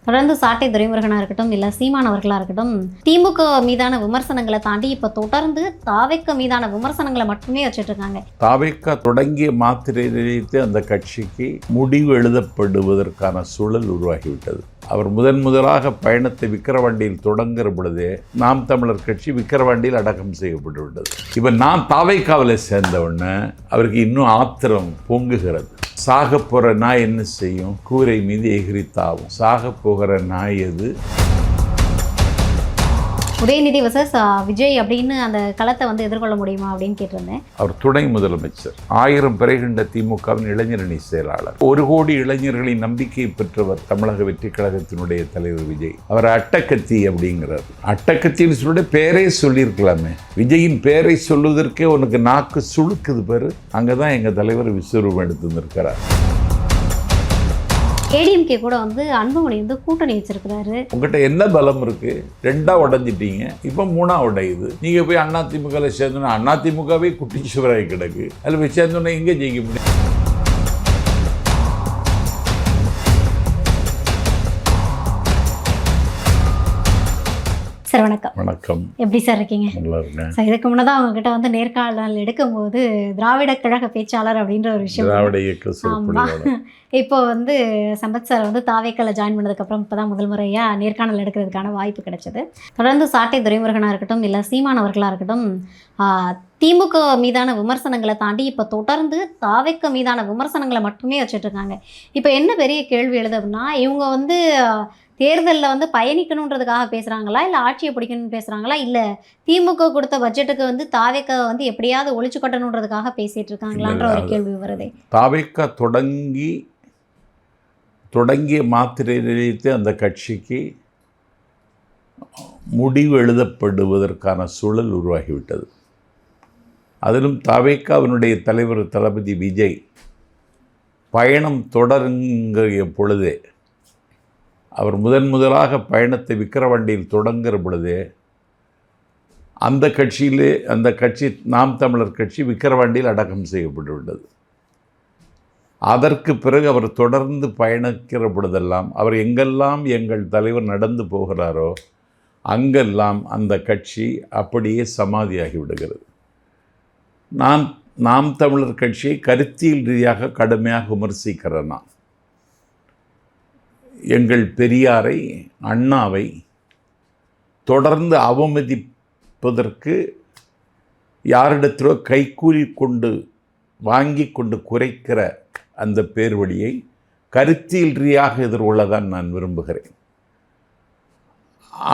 தொடர்ந்து சாட்டை துரைமுருகனாக இருக்கட்டும், இல்லை சீமான் அவர்களாக இருக்கட்டும், திமுக மீதான விமர்சனங்களை தாண்டி இப்போ தொடர்ந்து தாவேக்க மீதான விமர்சனங்களை மட்டுமே வச்சுட்டு இருக்காங்க. தாவேக்க தொடங்கிய மாத்திரையிலிருந்து அந்த கட்சிக்கு முடிவு எழுதப்படுவதற்கான சூழல் உருவாகிவிட்டது. அவர் முதலாக பயணத்தை விக்கிரவாண்டியில் தொடங்குற பொழுதே நாம் தமிழர் கட்சி விக்கிரவாண்டியில் அடக்கம் செய்யப்பட்டு விட்டது. இப்போ நான் தாவேக்காவில் சேர்ந்தவுடனே அவருக்கு இன்னும் ஆத்திரம் பொங்குகிறது. சாக போகிற நாய் என்ன செய்யும்? கூரை மீது எகிரித்தாவும். சாக போகிற நாய் எது? உதயநிதி வர்சஸ் விஜய் அப்படின்னு அந்த களத்தை எதிர்கொள்ள முடியுமா அப்படின்னு கேட்டிருந்தேன். அவர் துணை முதலமைச்சர், 1000 பிறை கண்ட திமுகவின் இளைஞரணி செயலாளர், 1 கோடி இளைஞர்களின் நம்பிக்கையை பெற்றவர் தமிழக வெற்றி கழகத்தினுடைய தலைவர் விஜய். அவர் அட்டக்கத்தி அப்படிங்கிறார். அட்டக்கத்தின்னு சொல்லிட்டு பேரே சொல்லியிருக்கலாமே. விஜயின் பேரை சொல்லுவதற்கே உனக்கு நாக்கு சுழுக்குது பேரு. அங்கதான் எங்க தலைவர் விஸ்வரூபம் எடுத்து வந்திருக்கிறார். ஏடிஎம்கே கூட அன்புமணி கூட்டணி வச்சிருக்கிறாரு. உங்ககிட்ட என்ன பலம் இருக்கு? 2ஆ உடைஞ்சிட்டீங்க, இப்ப 3ஆ உடையுது. நீங்க போய் அதிமுக சேர்ந்தோன்னா அதிமுகவே குட்டிச்சுவராய் கிடக்கு. அதில் போய் சேர்ந்தோன்னா எங்க ஜெயிக்க முடியும்? சார் வணக்கம். வணக்கம். எப்படி சார் இருக்கீங்க? நல்லா இருக்கேன். சார் இதுக்கு முன்னதான் அவங்ககிட்ட நேர்காணல் எடுக்கும்போது திராவிட கழக பேச்சாளர் அப்படின்ற ஒரு விஷயம், திராவிட இயக்க இப்போ சம்பத் சார் தாவேக்கால ஜாயின் பண்ணதுக்கப்புறம் இப்போ தான் முதல் முறையாக நேர்காணல் எடுக்கிறதுக்கான வாய்ப்பு கிடைச்சது. தொடர்ந்து சாட்டை துரைமுருகனாக இருக்கட்டும், இல்லை சீமான் அவர்களாக இருக்கட்டும், திமுக மீதான விமர்சனங்களை தாண்டி இப்போ தொடர்ந்து தாவேக்க மீதான விமர்சனங்களை மட்டுமே வச்சுட்டு இருக்காங்க. இப்போ என்ன பெரிய கேள்வி எழுது அப்படின்னா, இவங்க தேர்தலில் பயணிக்கணுன்றதுக்காக பேசுகிறாங்களா, இல்லை ஆட்சியை பிடிக்கணும்னு பேசுகிறாங்களா, இல்லை திமுக கொடுத்த பட்ஜெட்டுக்கு தாவேக்க எப்படியாவது ஒழிச்சு கட்டணுன்றதுக்காக பேசிகிட்டு இருக்காங்களான்ற ஒரு கேள்வி வருது. தாவேக்க தொடங்கிய மாத்திரையிலிருந்து அந்த கட்சிக்கு முடிவு எழுதப்படுவதற்கான சூழல் உருவாகிவிட்டது. அதிலும் தாவேக்காவினுடைய தலைவர் தளபதி விஜய் பயணம் தொடங்கிய பொழுதே, அவர் முதலாக பயணத்தை விக்கிரவாண்டியில் தொடங்குற பொழுதே அந்த கட்சி நாம் தமிழர் கட்சி விக்கிரவாண்டியில் அடக்கம் செய்யப்பட்டு விட்டது. அதற்கு பிறகு அவர் தொடர்ந்து பயணிக்கிற பொழுதெல்லாம், அவர் எங்கெல்லாம் எங்கள் தலைவர் நடந்து போகிறாரோ அங்கெல்லாம் அந்த கட்சி அப்படியே சமாதியாகி விடுகிறது. நாம் தமிழர் கட்சியை கருத்தியல் ரீதியாக கடுமையாக விமர்சிக்கிறேன். நான் எங்கள் பெரியாரை, அண்ணாவை தொடர்ந்து அவமதிப்பதற்கு யாரிடத்திலோ கைக்கூலி கொண்டு வாங்கி கொண்டு குறைக்கிற அந்த பேர்வழியை கருத்தியல் ரீதியாக எதிர்கொள்ளதான் நான் விரும்புகிறேன்.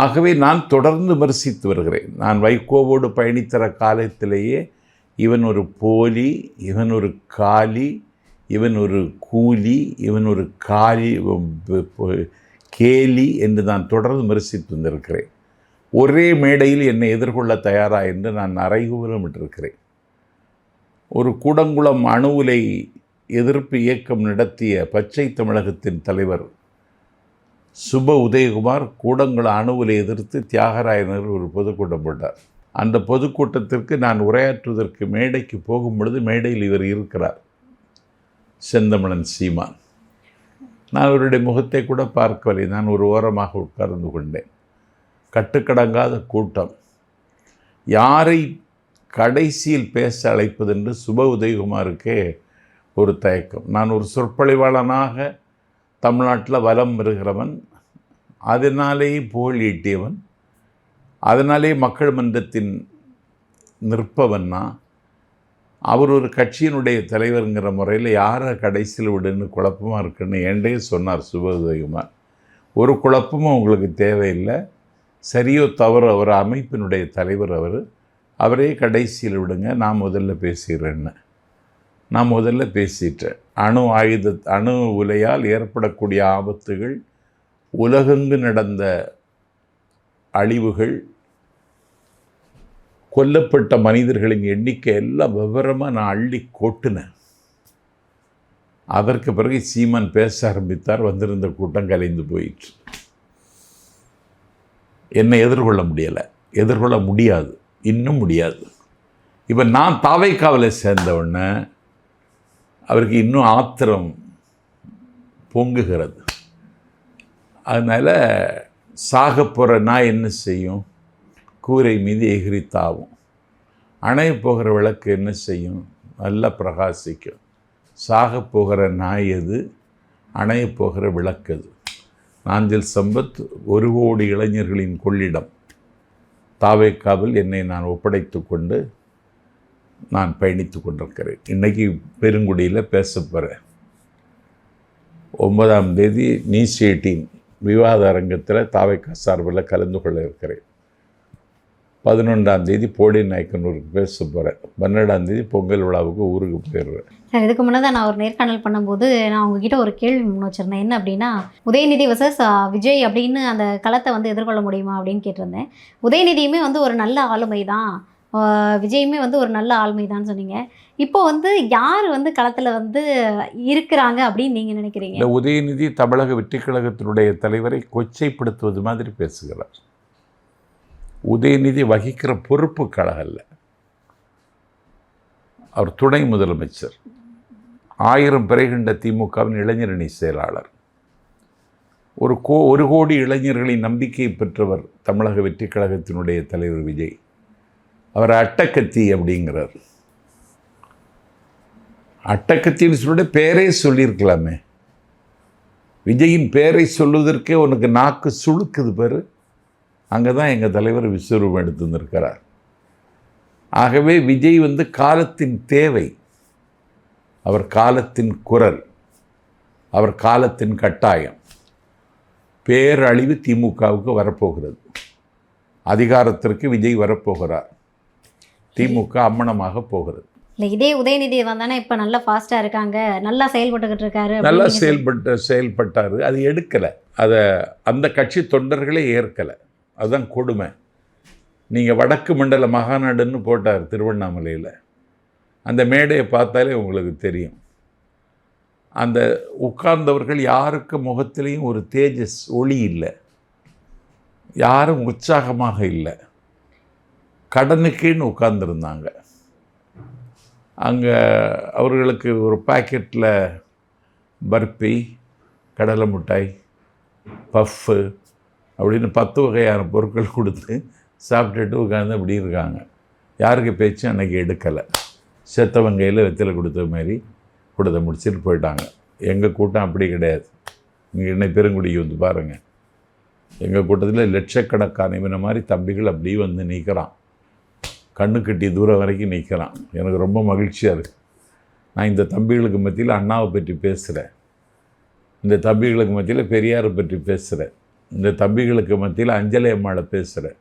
ஆகவே நான் தொடர்ந்து விமர்சித்து வருகிறேன். நான் வைகோவோடு பயணித்தர காலத்திலேயே இவன் ஒரு போலி, இவன் ஒரு காலி, இவன் ஒரு கூலி, இவன் ஒரு கேலி என்று நான் தொடர்ந்து விமர்சித்து வந்திருக்கிறேன். ஒரே மேடையில் என்னை எதிர்கொள்ள தயாரா என்று நான் அறைகூவலம் விட்டிருக்கிறேன். ஒரு கூடங்குளம் அணு உலை எதிர்ப்பு இயக்கம் நடத்திய பச்சை தமிழகத்தின் தலைவர் சுப உதயகுமார் கூடங்குளம் அணு உலை எதிர்த்து தியாகராயனர் ஒரு பொதுக்கூட்டம் போட்டார். அந்த பொதுக்கூட்டத்திற்கு நான் உரையாற்றுவதற்கு மேடைக்கு போகும் பொழுது மேடையில் இவர் இருக்கிறார், செந்தமிழன் சீமான். நான் அவருடைய முகத்தை கூட பார்க்கவில்லை. நான் ஒரு ஓரமாக உட்கார்ந்து கொண்டேன். கட்டுக்கடங்காத கூட்டம். யாரை கடைசியில் பேச அழைப்பதென்று சுப உதயகுமாருக்கே ஒரு தயக்கம். நான் ஒரு சொற்பொழிவாளனாக தமிழ்நாட்டில் வலம் வருகிறவன், அதனாலேயே புகழ் ஈட்டியவன், அதனாலே மக்கள் மன்றத்தின் நிற்பவன்னா, அவர் ஒரு கட்சியினுடைய தலைவருங்கிற முறையில் யாரை கடைசியில் விடுன்னு குழப்பமாக இருக்குன்னு என்கிட்டே சொன்னார் சுப உதயகுமார். ஒரு குழப்பமும் உங்களுக்கு தேவையில்லை, சரியோ தவறோ அவர் அமைப்பினுடைய தலைவர், அவரே கடைசியில் விடுங்க, நான் முதல்ல பேசுகிறேன்னு. நான் முதல்ல பேசிட்டேன். அணு உலையால் ஏற்படக்கூடிய ஆபத்துகள், உலகெங்கு நடந்த அழிவுகள், கொல்லப்பட்ட மனிதர்களின் எண்ணிக்கை எல்லாம் விவரமாக நான் அள்ளி கொட்டினேன். அதற்கு பிறகு சீமான் பேச ஆரம்பித்தார். வந்திருந்த கூட்டம் கலைந்து போயிற்று. என்னை எதிர்கொள்ள முடியாது, இன்னும் முடியாது. இப்போ நான் தாவேக்காவில் சேர்ந்தவுடனே அவருக்கு இன்னும் ஆத்திரம் பொங்குகிறது. அதனால் சாகப்போகிற நாய் என்ன செய்யும்? கூரை மீது எகிரி தாவும். அணைய போகிற விளக்கு என்ன செய்யும்? நல்லா பிரகாசிக்கும். சாகப்போகிற நாய் எது? அணைய போகிற விளக்கு அது. நாஞ்சில் சம்பத் 1 கோடி இளைஞர்களின் கொள்ளிடம் தாவேக்காவில் என்னை நான் ஒப்படைத்து கொண்டு நான் பயணித்து கொண்டிருக்கிறேன். இன்றைக்கி பெருங்குடியில் பேச போகிறேன். 9ஆம் தேதி நியூஸ் 18 விவாத அரங்கத்தில் தாவேக்கா சார்பில் கலந்து கொள்ள இருக்கிறேன். 11ஆம் தேதி போடி நாயக்கனூருக்கு பேச போகிறேன். 12ஆம் தேதி பொங்கல் விழாவுக்கு ஊருக்கு போயிடுவேன். சார், இதுக்கு முன்னே நான் ஒரு நேர்காணல் பண்ணும்போது நான் உங்ககிட்ட ஒரு கேள்வி முன் வச்சுருந்தேன். என்ன அப்படின்னா, உதயநிதி வர்சஸ் விஜய் அப்படின்னு அந்த களத்தை வந்து எதிர்கொள்ள முடியுமா அப்படின்னு கேட்டிருந்தேன். உதயநிதியுமே வந்து ஒரு நல்ல ஆளுமை தான், விஜயுமே வந்து ஒரு நல்ல ஆளுமை தான் சொன்னீங்க. இப்போ வந்து யார் வந்து களத்தில் வந்து இருக்கிறாங்க அப்படின்னு நீங்கள் நினைக்கிறீங்க? இந்த உதயநிதி தமிழக வெற்றிக் கழகத்தினுடைய தலைவரை கொச்சைப்படுத்துவது மாதிரி பேசுகிறார். உதயநிதி வகிக்கிற பொறுப்பு கழகல்ல. அவர் துணை முதலமைச்சர், 1000 பிறை கண்ட திமுகவின் இளைஞரணி செயலாளர், ஒரு கோடி இளைஞர்களின் நம்பிக்கையை பெற்றவர் தமிழக வெற்றிக் கழகத்தினுடைய தலைவர் விஜய். அவர் அட்டக்கத்தி அப்படிங்கிறார். அட்டக்கத்தின்னு சொல்லிட்டு பேரே சொல்லியிருக்கலாமே. விஜயின் பேரை சொல்லுவதற்கே உனக்கு நாக்கு சுழுக்குது பேர். அங்கே தான் எங்கள் தலைவர் விஸ்வரூபம் எடுத்து வந்திருக்கிறார். ஆகவே விஜய் வந்து காலத்தின் தேவை, அவர் காலத்தின் குரல், அவர் காலத்தின் கட்டாயம். பேரழிவு திமுகவுக்கு வரப்போகிறது. அதிகாரத்திற்கு விஜய் வரப்போகிறார். திமுக அம்மனமாக போகிறது. இல்லை, இதே உதயநிதி வந்தானே இப்போ நல்லா ஃபாஸ்ட்டாக இருக்காங்க, நல்லா செயல்பட்டுக்கிட்டு இருக்காரு, நல்லா செயல்பட்டார். அது எடுக்கலை, அதை அந்த கட்சி தொண்டர்களே ஏற்கலை. அதுதான் கொடுமை. நீங்கள் வடக்கு மண்டல மகாநாடுன்னு போட்டார் திருவண்ணாமலையில். அந்த மேடையை பார்த்தாலே உங்களுக்கு தெரியும். அந்த உட்கார்ந்தவர்கள் யாருக்கு முகத்திலையும் ஒரு தேஜஸ் ஒளி இல்லை, யாரும் உற்சாகமாக இல்லை, கடனுக்குன்னு உட்கார்ந்துருந்தாங்க. அங்கே அவர்களுக்கு ஒரு பாக்கெட்டில் பர்பி, கடலை மிட்டாய், பஃப்பு அப்படின்னு 10 வகையான பொருட்கள் கொடுத்து சாப்பிட்டுட்டு உட்காந்து அப்படி இருக்காங்க. யாருக்கு பேச்சு அன்றைக்கி எடுக்கலை. செத்தவன் கையில் வெத்தலை கொடுத்த மாதிரி கொடுத்த முடிச்சுட்டு போயிட்டாங்க. எங்கள் கூட்டம் அப்படி கிடையாது. நீங்கள் இன்னைக்கு பெருங்குடிக்கு வந்து பாருங்கள். எங்கள் கூட்டத்தில் லட்சக்கணக்கான இவனை மாதிரி தம்பிகள் அப்படியே வந்து நிற்கிறான். கண்ணு கட்டி தூரம் வரைக்கும் நிற்கிறான். எனக்கு ரொம்ப மகிழ்ச்சியாக இருக்குது. நான் இந்த தம்பிகளுக்கு மத்தியில் அண்ணாவை பற்றி பேசுகிறேன், இந்த தம்பிகளுக்கு மத்தியில் பெரியாரை பற்றி பேசுகிறேன், இந்த தம்பிகளுக்கு மத்தியில் அஞ்சலி அம்மாவை பேசுகிறேன்.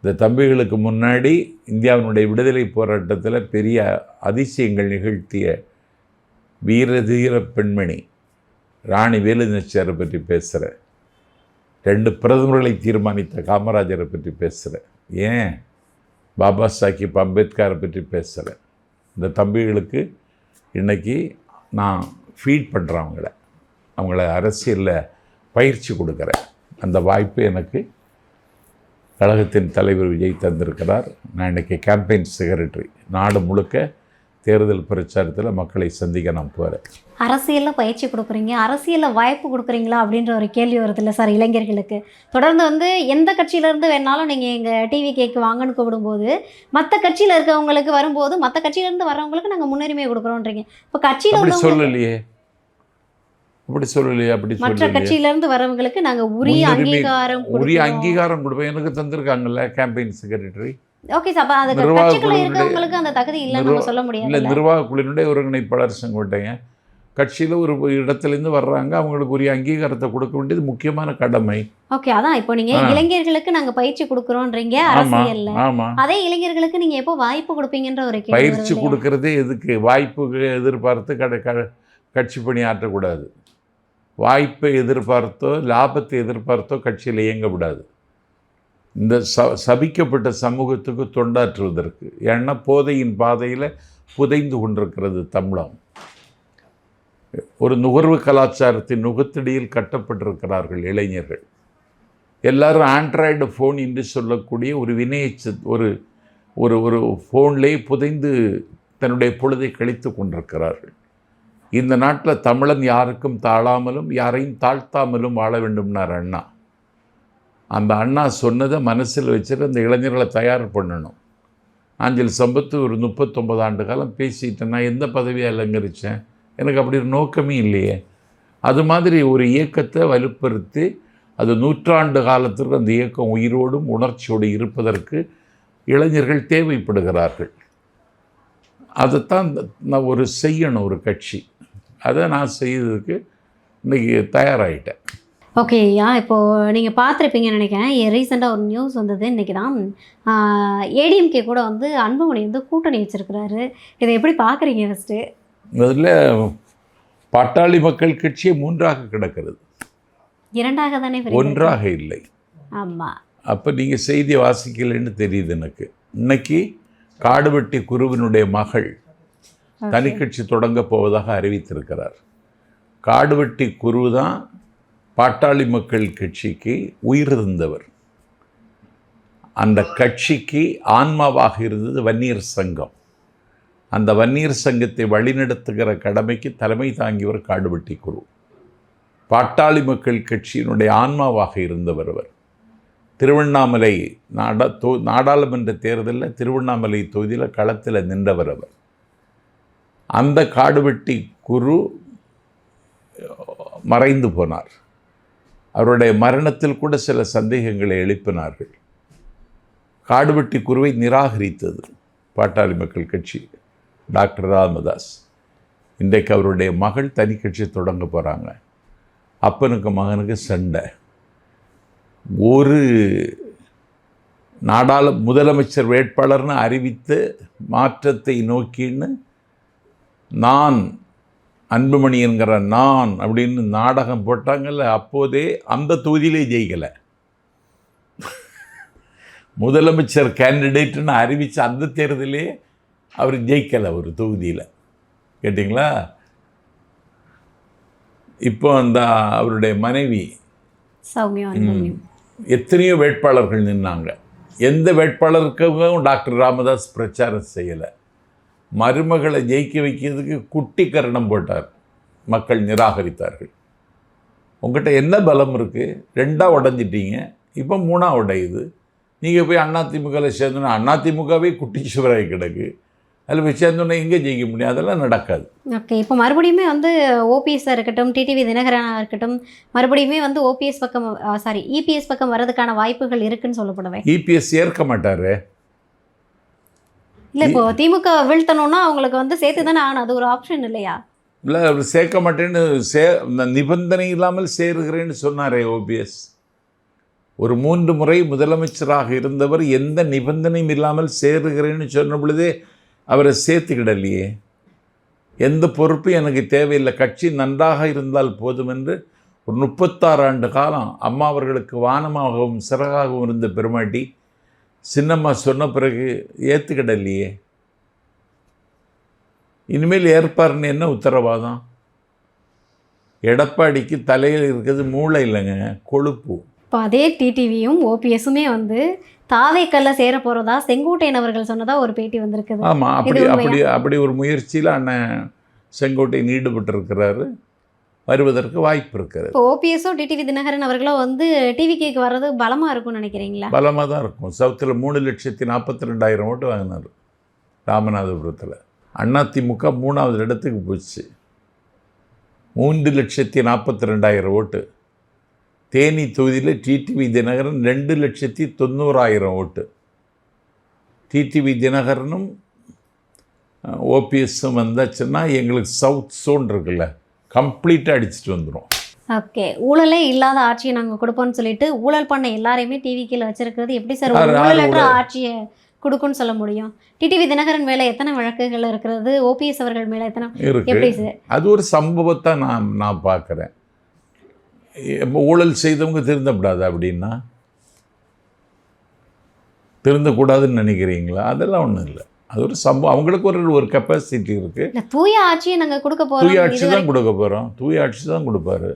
இந்த தம்பிகளுக்கு முன்னாடி இந்தியாவினுடைய விடுதலை போராட்டத்தில் பெரிய அதிசயங்கள் நிகழ்த்திய வீரதீர பெண்மணி ராணி வேலுநாச்சியாரை பற்றி பேசுகிறேன். 2 பிரதமர்களை தீர்மானித்த காமராஜரை பற்றி பேசுகிறேன். ஏன் பாபா சாஹிப் அம்பேத்கரை பற்றி பேசுகிறேன். இந்த தம்பிகளுக்கு இன்றைக்கி நான் ஃபீட் பண்ணுறேன். அவங்கள அரசியலில் பயிற்சி கொடுக்குறேன். அந்த வாய்ப்பு எனக்கு கழகத்தின் தலைவர் விஜய் தந்திருக்கிறார். நான் இன்றைக்கி கேம்பெயின் செக்ரட்டரி. நாடு முழுக்க தேர்தல் பிரச்சாரத்தில் மக்களை சந்திக்க நான் போகிறேன். அரசியலில் பயிற்சி கொடுக்குறீங்க, அரசியலில் வாய்ப்பு கொடுக்குறீங்களா அப்படின்ற ஒரு கேள்வி வருது இல்லை சார் இளைஞர்களுக்கு. தொடர்ந்து வந்து எந்த கட்சியிலேருந்து வேணாலும் நீங்கள் எங்கள் டிவி கேக்கு வாங்கன்னு கூப்பிடும்போது மற்ற கட்சியில் இருக்கவங்களுக்கு வரும்போது மற்ற கட்சியிலேருந்து வரவங்களுக்கு நாங்கள் முன்னுரிமை கொடுக்குறோன்றீங்க. இப்போ கட்சியில் அப்படி சொல்லலையே. மற்ற கட்சியிலேருந்து வரவங்களுக்கு நாங்கள் உரிய அங்கீகாரம் கொடுப்போம். எனக்கு தந்திருக்காங்கல்ல கேம்பெயின் செக்ரட்டரி. ஓகே சார், அப்போ அந்த கட்சிக்குள்ள இருக்கவங்களுக்கு அந்த தகுதி இல்லைன்னு சொல்ல முடியாது. இல்லை, நிர்வாக குழுவினுடைய ஒருங்கிணைப்பாளர் செங்கோட்டைங்க கட்சியில் ஒரு இடத்துலேருந்து வர்றாங்க, அவங்களுக்கு உரிய அங்கீகாரத்தை கொடுக்க வேண்டியது முக்கியமான கடமை. ஓகே, அதான் இப்போ நீங்கள் இளைஞர்களுக்கு நாங்கள் பயிற்சி கொடுக்குறோன்றீங்க அரசியல்ல. அதே இளைஞர்களுக்கு நீங்கள் எப்போ வாய்ப்பு கொடுப்பீங்கன்ற ஒரு கேள்வி. பயிற்சி கொடுக்கறதே எதுக்கு? வாய்ப்புக்கு எதிர்பார்த்து கட்சி பணி ஆற்றக்கூடாது. வாய்ப்பை எதிர்பார்த்தோ லாபத்தை எதிர்பார்த்தோ கட்சியில் இயங்கக்கூடாது. இந்த சபிக்கப்பட்ட சமூகத்துக்கு தொண்டாற்றுவதற்கு. ஏன்னா போதையின் பாதையில் புதைந்து கொண்டிருக்கிறது தமிழம். ஒரு நுகர்வு கலாச்சாரத்தின் நுகத்தடியில் கட்டப்பட்டிருக்கிறார்கள் இளைஞர்கள். எல்லாரும் ஆண்ட்ராய்டு ஃபோன் என்று சொல்லக்கூடிய ஒரு ஒரு ஒரு ஒரு ஃபோன்லேயே புதைந்து தன்னுடைய பொழுதை கழித்து கொண்டிருக்கிறார்கள். இந்த நாட்டில் தமிழன் யாருக்கும் தாழாமலும் யாரையும் தாழ்த்தாமலும் வாழ வேண்டும்னார் அண்ணா. அந்த அண்ணா சொன்னதை மனசில் வச்சுட்டு அந்த இளைஞர்களை தயார் பண்ணணும். நாஞ்சில் சம்பத்து ஒரு 39 ஆண்டு காலம் பேசிட்டேன். நான் எந்த பதவியை அலங்கரித்தேன்? எனக்கு அப்படி ஒரு நோக்கமே இல்லையே. அது மாதிரி ஒரு இயக்கத்தை வலுப்படுத்தி அது 100 ஆண்டு காலத்திற்கு அந்த இயக்கம் உயிரோடும் உணர்ச்சியோடு இருப்பதற்கு இளைஞர்கள் தேவைப்படுகிறார்கள். அதைத்தான் நான் ஒரு செய்யணும், ஒரு கட்சி. அதை நான் செய்ததுக்கு இன்றைக்கி தயாராகிட்டேன். ஓகே ஐயா, இப்போது நீங்கள் பார்த்துருப்பீங்கன்னு நினைக்கிறேன். ரீசெண்டாக ஒரு நியூஸ் வந்தது இன்றைக்கி தான். ஏடிஎம்கே கூட வந்து அன்புமணி வந்து கூட்டணி வச்சுருக்கிறாரு. இதை எப்படி பார்க்குறீங்க? ஃபஸ்ட்டு முதல்ல பாட்டாளி மக்கள் கட்சியை 3ஆக கிடக்கிறது. 2ஆக தானே? 1ஆக இல்லை. ஆமாம். அப்போ நீங்கள் செய்தி வாசிக்கலைன்னு தெரியுது எனக்கு. இன்னைக்கு காடுவெட்டி குருவினுடைய மகள் தனிக்கட்சி தொடங்க போவதாக அறிவித்திருக்கிறார். காடுவெட்டி குரு தான் பாட்டாளி மக்கள் கட்சிக்கு உயிர் இருந்தவர். அந்த கட்சிக்கு ஆன்மாவாக இருந்தது வன்னியர் சங்கம். அந்த வன்னியர் சங்கத்தை வழிநடத்துகிற கடமைக்கு தலைமை தாங்கியவர் காடுவெட்டி குரு. பாட்டாளி மக்கள் கட்சியினுடைய ஆன்மாவாக இருந்தவர் அவர். திருவண்ணாமலை நாடாளுமன்ற தேர்தலில் திருவண்ணாமலை தொகுதியில் களத்தில் நின்றவர் அவர். அந்த காடுவெட்டி குரு மறைந்து போனார். அவருடைய மரணத்தில் கூட சில சந்தேகங்களை எழுப்பினார்கள். காடுவெட்டி குருவை நிராகரித்தது பாட்டாளி மக்கள் கட்சி, டாக்டர் ராமதாஸ். இன்றைக்கு அவருடைய மகள் தனி கட்சி தொடங்க போகிறாங்க. அப்பனுக்கு மகனுக்கு சண்டை. ஒரு முதலமைச்சர் வேட்பாளர்னு அறிவித்து மாற்றத்தை நோக்கின்னு நான் அன்புமணி என்கிற நான் அப்படின்னு நாடகம் போட்டாங்கல்ல, அப்போதே அந்த தொகுதியிலே ஜெயிக்கலை. முதலமைச்சர் கேண்டிடேட்டுன்னு அறிவித்த அந்த தேர்தலே அவர் ஜெயிக்கலை ஒரு தொகுதியில். கேட்டிங்களா? இப்போ அந்த அவருடைய மனைவி எத்தனையோ வேட்பாளர்கள் நின்னாங்க. எந்த வேட்பாளருக்கும் டாக்டர் ராமதாஸ் பிரச்சாரம் செய்யலை. மருமகளை ஜெயிக்க வைக்கிறதுக்கு குட்டி கரணம் போட்டார். மக்கள் நிராகரித்தார்கள். உங்கள்கிட்ட என்ன பலம் இருக்குது? 2ஆக உடஞ்சிட்டீங்க, இப்போ 3ஆக உடையுது. நீங்கள் போய் அதிமுகவில் சேர்ந்தோன்னா அதிமுகவே குட்டி சுவராகி கிடக்கு. அதில் போய் சேர்ந்தோன்னா எங்கே ஜெயிக்க முடியும்? அதெல்லாம் நடக்காது. ஓகே, இப்போ மறுபடியுமே வந்து ஓபிஎஸ்ஸாக இருக்கட்டும், டிடிவி தினகரனாக இருக்கட்டும், மறுபடியுமே வந்து ஓபிஎஸ் பக்கம் இபிஎஸ் பக்கம் வர்றதுக்கான வாய்ப்புகள் இருக்குன்னு சொல்லப்படுவேன். இபிஎஸ் ஏற்க மாட்டார். இல்லை, இப்போ திமுக வீழ்த்தணும்னா அவங்களுக்கு வந்து சேர்த்து தானே ஆகணும். அது ஒரு ஆப்ஷன் இல்லையா? இல்லை, அவர் சேர்க்க மாட்டேன்னு நிபந்தனை இல்லாமல் சேருகிறேன்னு சொன்னாரே ஓபிஎஸ். ஒரு 3 முறை முதலமைச்சராக இருந்தவர் எந்த நிபந்தனையும் இல்லாமல் சேருகிறேன்னு சொன்ன பொழுதே அவரை சேர்த்துக்கிடலையே. எந்த பொறுப்பும் எனக்கு தேவையில்லை, கட்சி நன்றாக இருந்தால் போதும் என்று ஒரு 36 ஆண்டு காலம் அம்மா அவர்களுக்கு வானமாகவும் சிறகாகவும் இருந்த பெருமாட்டி சின்னம்மா சொன்ன பிறகு ஏற்றுக்கிடலையே. இனிமேல் ஏற்பாருன்னு என்ன உத்தரவாதம்? எடப்பாடிக்கு தலையில் இருக்கிறது மூளை இல்லைங்க, கொழுப்பு. இப்போ அதே டிடிவியும் ஓபிஎஸுமே வந்து தாவேக்கல்ல சேர போகிறதா செங்கோட்டையன் அவர்கள் சொன்னதா ஒரு பேட்டி வந்திருக்குது. ஆமாம், அப்படி ஒரு முயற்சியில் அண்ணன் செங்கோட்டையன் ஈடுபட்டிருக்கிறாரு. வருவதற்கு வாய்ப்பு இருக்கிறது. இப்போ ஓபிஎஸோ டிடிவி தினகரன் அவர்களோ வந்து டிவிக்கு வர்றது பலமாக இருக்கும்னு நினைக்கிறீங்களா? பலமாக தான் இருக்கும். சவுத்தில் 3,42,000 ஓட்டு வாங்கினார். ராமநாதபுரத்தில் அதிமுக 3ஆவது இடத்துக்கு போச்சு. 3,42,000 ஓட்டு. தேனி தொகுதியில் டிடிவி தினகரன் 2,90,000 ஓட்டு. டிடிவி தினகரனும் ஓபிஎஸும் வந்தாச்சுன்னா எங்களுக்கு சவுத் சோன் இருக்குல்ல, கம்ப்ளீட்டாக அடிச்சுட்டு வந்துடும். ஓகே, ஊழலே இல்லாத ஆட்சியை நாங்கள் கொடுப்போம்னு சொல்லிட்டு ஊழல் பண்ண எல்லாரையுமே டிவி கீழே வச்சிருக்கிறது எப்படி சார் ஊழலற்ற ஆட்சியை கொடுக்குன்னு சொல்ல முடியும்? டிடிவி தினகரன் மேலே எத்தனை வழக்குகள் இருக்கிறது? ஓபிஎஸ் அவர்கள் மேலே எத்தனை எப்படி சார்? அது ஒரு சம்பவத்தை நான் பார்க்குறேன். ஊழல் செய்தவங்க திருந்தக்கூடாது அப்படின்னா திருந்தக்கூடாதுன்னு நினைக்கிறீங்களா? அதெல்லாம் ஒன்றும் இல்லை. அது ஒரு சம்பவம். அவங்களுக்கு ஒரு கெப்பாசிட்டி இருக்குது. தூய ஆட்சியை நாங்கள் கொடுக்க போகிறோம். தூய ஆட்சி தான் கொடுக்க போகிறோம். தூய ஆட்சி தான் கொடுப்பாரு.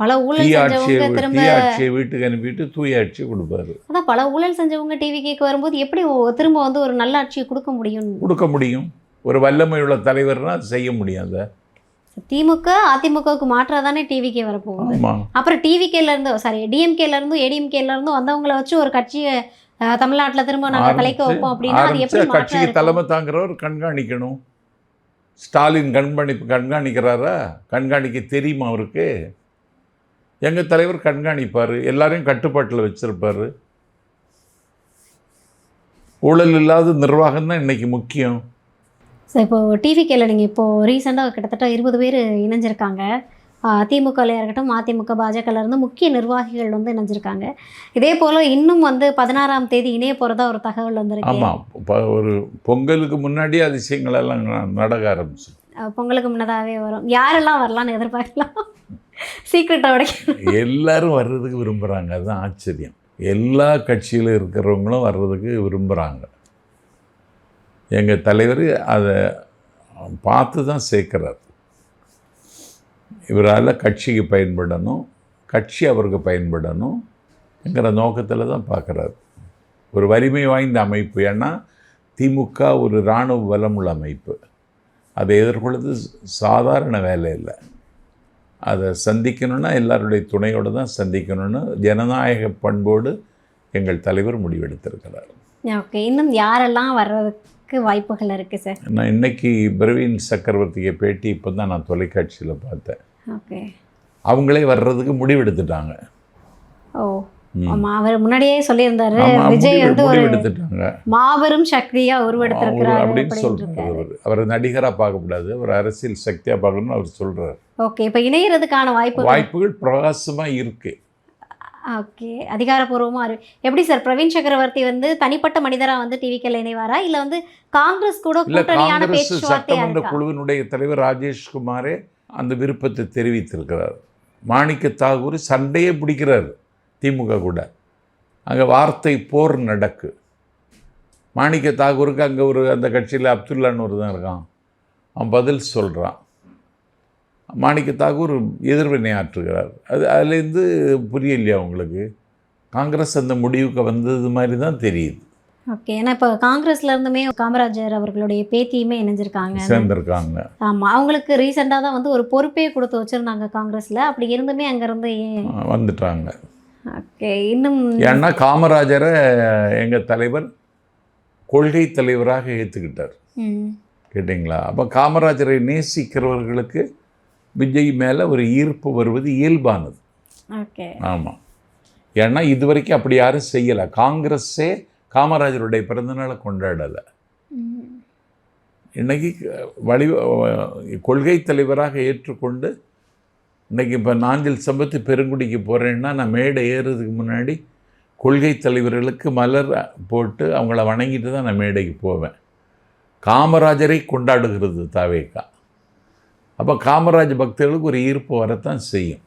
பல ஊழல் செஞ்சவங்க ஆட்சியை வீட்டுக்கு அனுப்பிட்டு தூய ஆட்சியை கொடுப்பாரு. அதான் பல ஊழல் செஞ்சவங்க டிவி கேட்க வரும்போது எப்படி திரும்ப வந்து ஒரு நல்ல ஆட்சியை கொடுக்க முடியும்? ஒரு வல்லமையுள்ள தலைவர்னால் அது செய்ய முடியாது. திமுக அதிமுகவுக்கு மாற்றாக தானே டிவிகே வரப்போகுது. ஆமாம், அப்புறம் டிவிகேலேருந்து டிஎம்கேலேருந்தும் ஏடிஎம்கேலேருந்தும் வந்தவங்கள வச்சு ஒரு கட்சியை தமிழ்நாட்டில் திரும்ப நாங்கள் கலைக்க வைப்போம் அப்படின்னா அது எப்படி கட்சிக்கு தலைமை தாங்கிறவர் கண்காணிக்கணும். ஸ்டாலின் கண்காணிக்கிறாரா? கண்காணிக்க தெரியுமா அவருக்கு? எங்கள் தலைவர் கண்காணிப்பார், எல்லாரையும் கட்டுப்பாட்டில் வச்சுருப்பார். ஊழல் இல்லாத நிர்வாகம் தான் இன்றைக்கி முக்கியம். சார் இப்போது டிவிகேல நீங்கள் இப்போது ரீசெண்டாக கிட்டத்தட்ட 20 பேர் இணைஞ்சிருக்காங்க. திமுகலையாக இருக்கட்டும், அதிமுக பாஜகலேருந்து முக்கிய நிர்வாகிகள் வந்து இணைஞ்சிருக்காங்க. இதே போல் இன்னும் வந்து 16ஆம் தேதி இணைய போகிறதா ஒரு தகவல் வந்திருக்கு. ஆமாம், ஒரு பொங்கலுக்கு முன்னாடியே அதிசயங்களெல்லாம் நடக்க ஆரம்பிச்சு. பொங்கலுக்கு முன்னதாகவே வரும். யாரெல்லாம் வரலான்னு எதிர்பார்க்கலாம்? சீக்கிரட்டை உடைக்க எல்லாரும் வர்றதுக்கு விரும்புகிறாங்க, அதுதான் ஆச்சரியம். எல்லா கட்சியில் இருக்கிறவங்களும் வர்றதுக்கு விரும்புகிறாங்க. எங்கள் தலைவர் அதை பார்த்து தான் சேர்க்குறார். இவரால் கட்சிக்கு பயன்படணும், கட்சி அவருக்கு பயன்படணுங்கிற நோக்கத்தில் தான் பார்க்குறாரு. ஒரு வலிமை வாய்ந்த அமைப்பு. ஏன்னா திமுக ஒரு இராணுவ பலமுள்ள அமைப்பு. அதை எதிர்கொள்வது சாதாரண வேலை இல்லை. அதை சந்திக்கணுன்னா எல்லாருடைய துணையோடு தான் சந்திக்கணும்னு ஜனநாயக பண்போடு எங்கள் தலைவர் முடிவெடுத்திருக்கிறார். ஓகே, இன்னும் யாரெல்லாம் வர்றதுக்கு வாய்ப்புகள் இருக்குது சார்? நான் இன்றைக்கி பிரவீன் சக்கரவர்த்தியை பேட்டி இப்போ தான் நான் தொலைக்காட்சியில் பார்த்தேன். ஓகே, அவங்களே வர்றதுக்கு முடிவெடுத்துட்டாங்க. ஓ ஆமாம், அவர் முன்னாடியே சொல்லியிருந்தாரு விஜய் வந்து ஒரு முடிவெடுத்துட்டாங்க, மாபெரும் சக்தியாக உருவெடுத்திருக்கிறார் அப்படின்னு சொல்கிறார். அவர் நடிகராக பார்க்கக்கூடாது, அவர் அரசியல் சக்தியாக பார்க்கணும்னு அவர் சொல்கிறார். ஓகே, இப்போ இணையறதுக்கான வாய்ப்புகள் பிரகாசமாக இருக்குது. ஓகே, அதிகாரப்பூர்வமாக எப்படி சார் பிரவீன் சக்கரவர்த்தி வந்து தனிப்பட்ட மனிதராக வந்து டிவிக்கேல இணைவாரா, இல்லை வந்து காங்கிரஸ் கூட கூட்டணியான சட்டமன்ற குழுவினுடைய தலைவர் ராஜேஷ்குமாரே அந்த விருப்பத்தை தெரிவித்திருக்கிறார். மாணிக்க தாகூர் சண்டையே பிடிக்கிறார் திமுக கூட. அங்கே வார்த்தை போர் நடக்கு. மாணிக்க தாகூருக்கு அங்கே அந்த கட்சியில் அப்துல்லான்னு ஒரு தான் இருக்கான், அவன் பதில் சொல்கிறான். மாணிக்க தாகூர் எதிர்வினை ஆற்றுகிறார். அதுலேருந்து புரியலையா உங்களுக்கு? காங்கிரஸ் அந்த முடிவுக்கு வந்தது மாதிரி தான் தெரியுது. ஓகே, ஏன்னா இப்போ காங்கிரஸ்ல இருந்துமே காமராஜர் அவர்களுடைய பேத்தியுமே சேர்ந்திருக்காங்க. ஆமாம், அவங்களுக்கு ரீசெண்டாக தான் வந்து ஒரு பொறுப்பே கொடுத்து வச்சுருந்தாங்க காங்கிரஸில். அப்படி இருந்துமே அங்கேருந்து வந்துட்டாங்க. ஓகே, இன்னும் ஏன்னா காமராஜரை எங்கள் தலைவர் கொள்கை தலைவராக ஏற்றுக்கிட்டார். கேட்டிங்களா? அப்போ காமராஜரை நேசிக்கிறவர்களுக்கு விஜய் மேலே ஒரு ஈர்ப்பு வருவது இயல்பானது. ஓகே, ஆமாம். ஏன்னா இது வரைக்கும் அப்படி யாரும் செய்யலை. காங்கிரஸே காமராஜருடைய பிறந்தநாளை கொண்டாடலை. இன்றைக்கி கொள்கை தலைவராக ஏற்றுக்கொண்டு இன்றைக்கி இப்போ நாஞ்சில் சம்பத்து பெருங்குடிக்கு போகிறேன்னா நான் மேடை ஏறுறதுக்கு முன்னாடி கொள்கை தலைவர்களுக்கு மலர் போட்டு அவங்கள வணங்கிட்டு தான் நான் மேடைக்கு போவேன். காமராஜரை கொண்டாடுகிறது தாவேகா. அப்போ காமராஜ் பக்தர்களுக்கு ஒரு ஈர்ப்பு வரத்தான் செய்யும்.